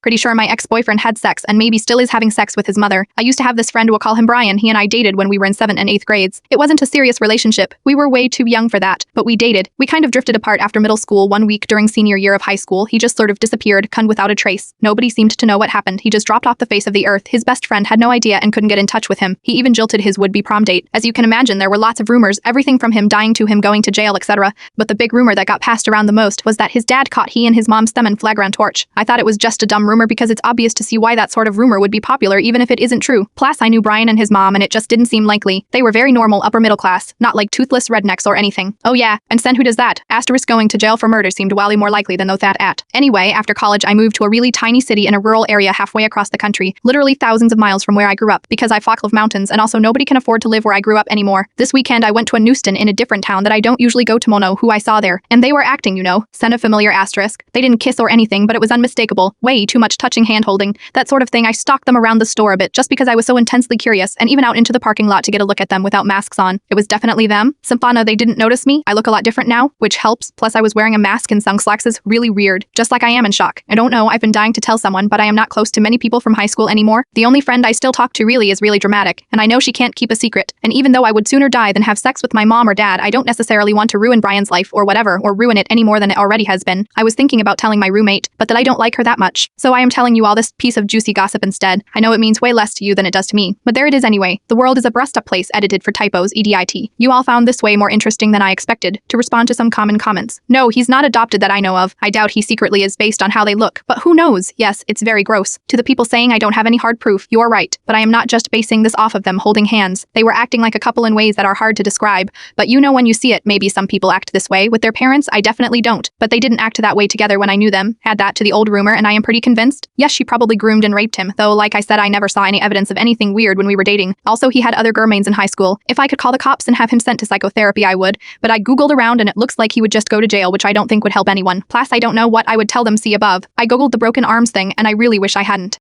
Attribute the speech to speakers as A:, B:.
A: Pretty sure my ex-boyfriend had sex and maybe still is having sex with his mother. I used to have this friend, we'll call him Brian. He and I dated when we were in 7th and 8th grades. It wasn't a serious relationship. We were way too young for that, but we dated. We kind of drifted apart after middle school. One week during senior year of high school, he just sort of disappeared, cunned without a trace. Nobody seemed to know what happened. He just dropped off the face of the earth. His best friend had no idea and couldn't get in touch with him. He even jilted his would-be prom date. As you can imagine, there were lots of rumors, everything from him dying to him going to jail, etc. But the big rumor that got passed around the most was that his dad caught he and his mom's them in flagrant torch. I thought it was just a dumb rumor because it's obvious to see why that sort of rumor would be popular even if it isn't true. Plus, I knew Brian and his mom and it just didn't seem likely. They were very normal upper middle class, not like toothless rednecks or anything. Oh yeah, and sen who does that? Asterisk going to jail for murder seemed wildly more likely than though that at. Anyway, after college I moved to a really tiny city in a rural area halfway across the country, literally thousands of miles from where I grew up because I fuck love mountains and also nobody can afford to live where I grew up anymore. This weekend I went to a Newston in a different town that I don't usually go to Mono who I saw there, and they were acting, you know, send a familiar asterisk. They didn't kiss or anything, but it was unmistakable. Way too much touching, hand holding, that sort of thing. I stalked them around the store a bit just because I was so intensely curious, and even out into the parking lot to get a look at them without masks on. It was definitely them. Sympana, they didn't notice me. I look a lot different now, which helps. Plus I was wearing a mask and sunglasses. Really weird. Just like I am in shock. I don't know, I've been dying to tell someone, but I am not close to many people from high school anymore. The only friend I still talk to really is really dramatic, and I know she can't keep a secret. And even though I would sooner die than have sex with my mom or dad, I don't necessarily want to ruin Brian's life or whatever, or ruin it any more than it already has been. I was thinking about telling my roommate, but that I don't like her that much. So I am telling you all this piece of juicy gossip instead. I know it means way less to you than it does to me, but there it is anyway. The world is a brushed up place edited for typos, edit. You all found this way more interesting than I expected. To respond to some common comments. No, he's not adopted that I know of. I doubt he secretly is based on how they look, but who knows? Yes, it's very gross. To the people saying I don't have any hard proof, you're right, but I am not just basing this off of them holding hands. They were acting like a couple in ways that are hard to describe, but you know when you see it. Maybe some people act this way with their parents. I definitely don't, but they didn't act that way together when I knew them. Add that to the old rumor and I am pretty convinced. Yes, she probably groomed and raped him, though like I said, I never saw any evidence of anything weird when we were dating. Also, he had other girlmates in high school. If I could call the cops and have him sent to psychotherapy, I would, but I googled around and it looks like he would just go to jail, which I don't think would help anyone. Plus, I don't know what I would tell them. See above. I googled the broken arms thing and I really wish I hadn't.